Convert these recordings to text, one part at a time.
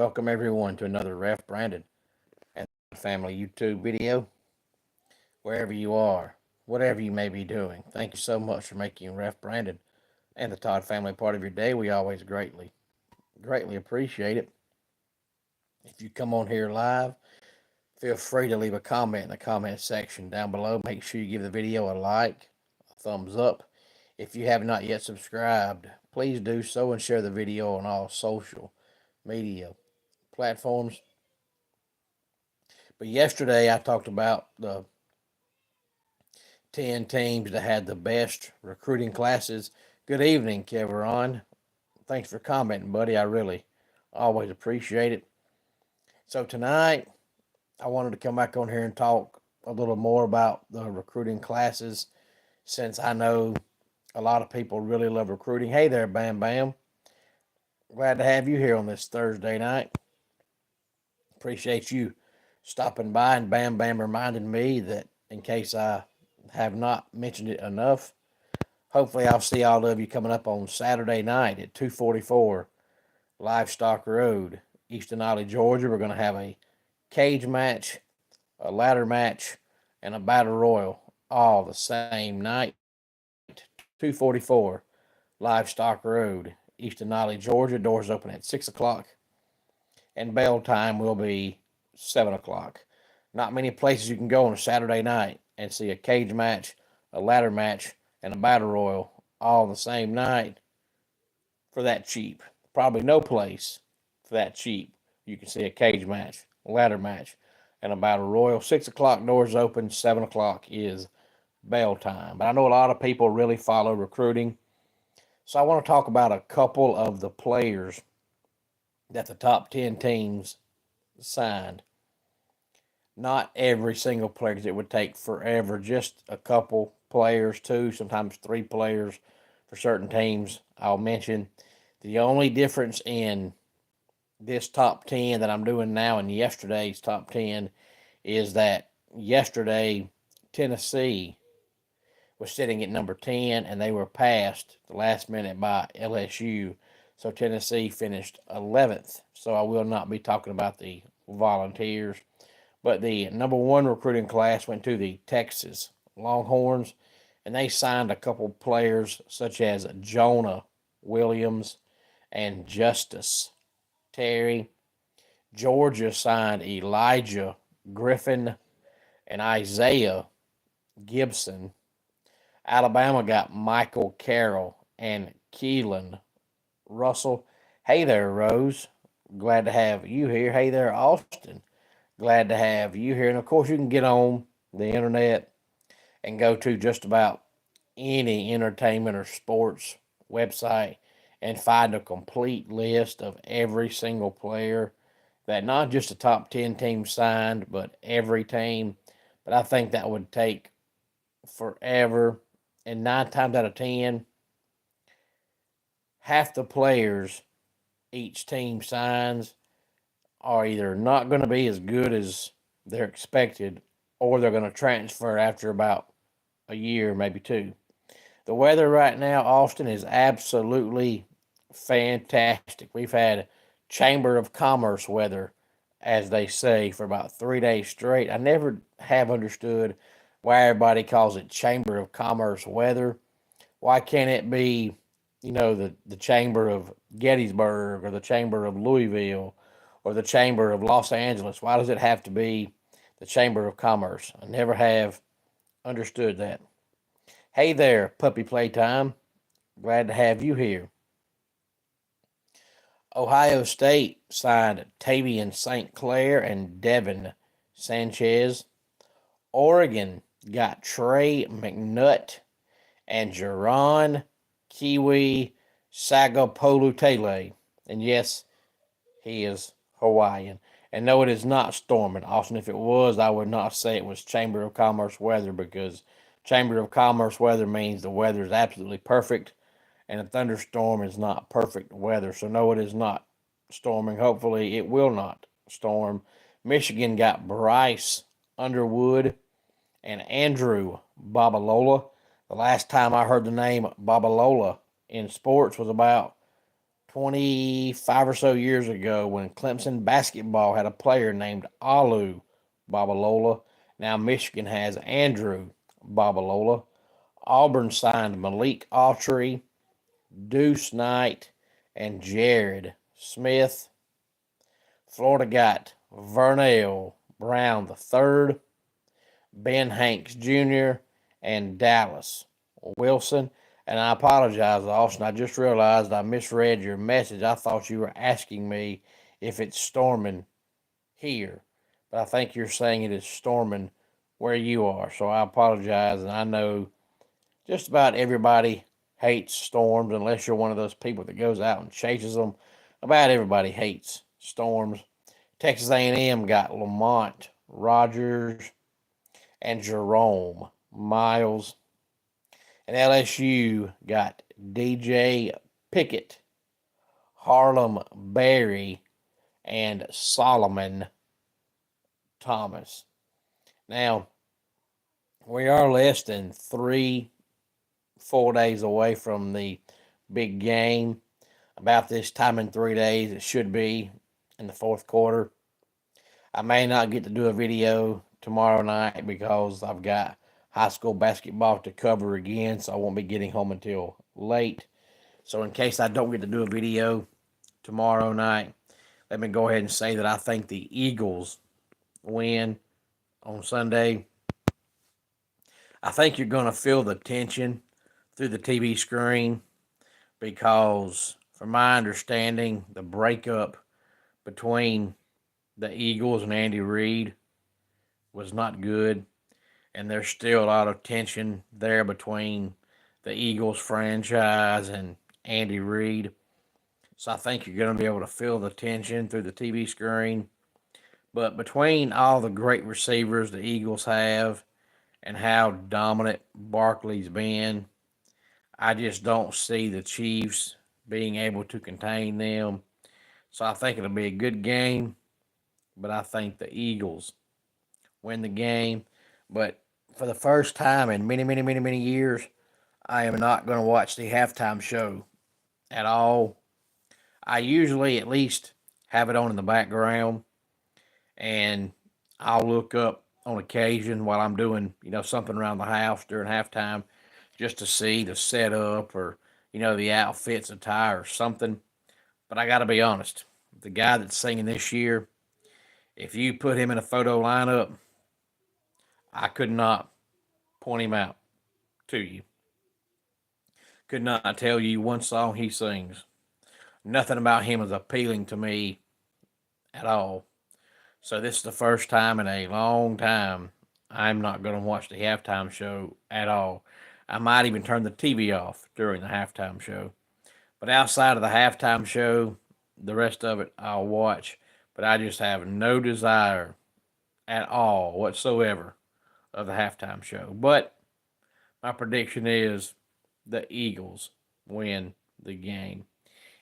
welcome everyone to another Ref Brandon and Family YouTube video. Wherever you are, whatever you may be doing, thank you so much for making Ref Brandon and the Todd Family part of your day. We always greatly appreciate it. If you come on here live, feel free to leave a comment in the comment section down below. Make sure you give the video a like, a thumbs up. If you have not yet subscribed, please do so and share the video on all social media platforms. But yesterday I talked about the 10 teams that had the best recruiting classes. Good evening, Keveron. Thanks for commenting, buddy. I really always appreciate it. So tonight, I wanted to come back on here and talk a little more about the recruiting classes, since I know a lot of people really love recruiting. Hey there, Bam Bam. Glad to have you here on this Thursday night. Appreciate you stopping by, and Bam Bam reminded me that in case I have not mentioned it enough, hopefully I'll see all of you coming up on Saturday night at 244 Livestock Road, Easton Ollie, Georgia. We're going to have a cage match, a ladder match, and a battle royal all the same night. 244 Livestock Road, Easton Ollie, Georgia. Doors open at 6 o'clock, and bell time will be 7 o'clock. Not many places you can go on a Saturday night and see a cage match, a ladder match, and a battle royal all the same night for that cheap. Probably no place for that cheap you can see a cage match, a ladder match, and a battle royal. 6 o'clock doors open, 7 o'clock is bell time. But I know a lot of people really follow recruiting, so I want to talk about a couple of the players that the top 10 teams signed. Not every single player, because it would take forever. Just a couple players, two, sometimes three players for certain teams I'll mention. The only difference in this top 10 that I'm doing now and yesterday's top 10 is that yesterday Tennessee was sitting at number 10, and they were passed the last minute by LSU. So Tennessee finished 11th. So I will not be talking about the Volunteers. But the number one recruiting class went to the Texas Longhorns, and they signed a couple players such as Jonah Williams and Justice Terry. Georgia signed Elijah Griffin and Isaiah Gibson. Alabama got Michael Carroll and Keelan Russell. Hey there, Rose. Glad to have you here. Hey there, Austin. Glad to have you here. And of course, you can get on the internet and go to just about any entertainment or sports website and find a complete list of every single player that not just the top 10 teams signed, but every team. But I think that would take forever. And 9 times out of 10, half the players each team signs are either not going to be as good as they're expected, or they're going to transfer after about a year, maybe two. The weather right now, Austin, is absolutely fantastic. We've had Chamber of Commerce weather, as they say, for about 3 days straight. I never have understood why everybody calls it Chamber of Commerce weather. Why can't it be, the Chamber of Gettysburg or the Chamber of Louisville or the Chamber of Los Angeles? Why does it have to be the Chamber of Commerce? I never have understood that. Hey there, Puppy Playtime. Glad to have you here. Ohio State signed Tavian St. Clair and Devin Sanchez. Oregon got Trey McNutt and Jaron Kiwi Sagapolutele. And yes, he is Hawaiian. And no, it is not storming. Austin, if it was, I would not say it was Chamber of Commerce weather, because Chamber of Commerce weather means the weather is absolutely perfect, and a thunderstorm is not perfect weather. So no, it is not storming. Hopefully it will not storm. Michigan got Bryce Underwood and Andrew Babalola. The last time I heard the name Babalola in sports was about 25 or so years ago when Clemson basketball had a player named Alu Babalola. Now Michigan has Andrew Babalola. Auburn signed Malik Autry, Deuce Knight, and Jared Smith. Florida got Vernell Brown III, Ben Hanks Jr., and Dallas Wilson. And I apologize, Austin. I just realized I misread your message. I thought you were asking me if it's storming here, but I think you're saying it is storming where you are. So I apologize, and I know just about everybody hates storms unless you're one of those people that goes out and chases them. About everybody hates storms. Texas A&M got Lamont Rogers and Jerome Miles. And LSU got DJ Pickett, Harlem Berry, and Solomon Thomas. Now, we are less than 3 full days away from the big game. About this time in 3 days, it should be in the fourth quarter. I may not get to do a video tomorrow night because I've got high school basketball to cover again, so I won't be getting home until late. So in case I don't get to do a video tomorrow night, let me go ahead and say that I think the Eagles win on Sunday. I think you're going to feel the tension through the TV screen because, from my understanding, the breakup between the Eagles and Andy Reid was not good, and there's still a lot of tension there between the Eagles franchise and Andy Reid. So I think you're going to be able to feel the tension through the TV screen. But between all the great receivers the Eagles have and how dominant Barkley's been, I just don't see the Chiefs being able to contain them. So I think it'll be a good game, but I think the Eagles win the game. But for the first time in many, many, many, many years, I am not going to watch the halftime show at all. I usually at least have it on in the background, and I'll look up on occasion while I'm doing, something around the house during halftime just to see the setup or, the outfits, attire or something. But I got to be honest, the guy that's singing this year, if you put him in a photo lineup, I could not point him out to you. Could not tell you one song he sings. Nothing about him is appealing to me at all. So this is the first time in a long time I'm not going to watch the halftime show at all. I might even turn the TV off during the halftime show. But outside of the halftime show, the rest of it I'll watch. But I just have no desire at all whatsoever of the halftime show. But my prediction is the Eagles win the game.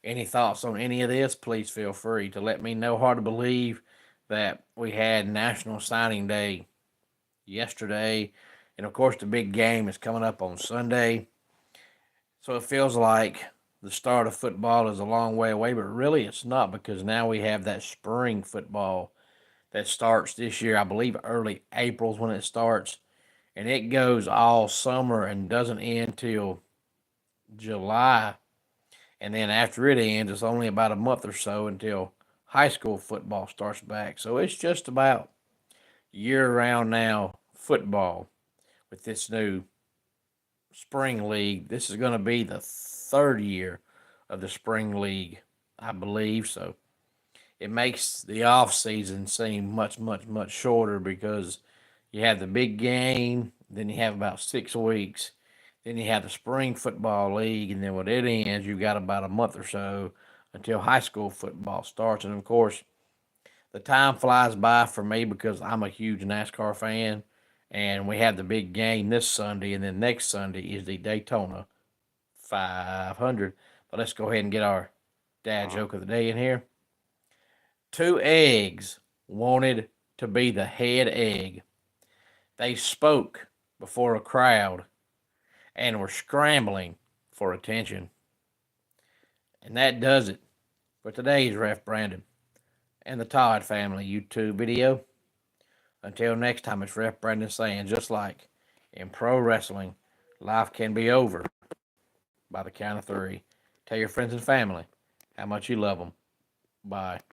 Any thoughts on any of this? Please feel free to let me know. Hard to believe that we had National Signing Day yesterday. And of course, the big game is coming up on Sunday. So it feels like the start of football is a long way away, but really it's not because now we have that spring football that starts this year. I believe early April is when it starts. And it goes all summer and doesn't end till July. And then after it ends, it's only about a month or so until high school football starts back. So it's just about year-round now football with this new spring league. This is going to be the third year of the spring league, I believe. So it makes the off season seem much, much, much shorter because you have the big game, then you have about 6 weeks, then you have the spring football league, and then when it ends, you've got about a month or so until high school football starts. And of course, the time flies by for me because I'm a huge NASCAR fan, and we have the big game this Sunday, and then next Sunday is the Daytona 500. But let's go ahead and get our dad joke of the day in here. 2 eggs wanted to be the head egg. They spoke before a crowd and were scrambling for attention. And that does it for today's Ref Brandon and the Todd Family YouTube video. Until next time, it's Ref Brandon saying, just like in pro wrestling, life can be over by the count of three. Tell your friends and family how much you love them. Bye.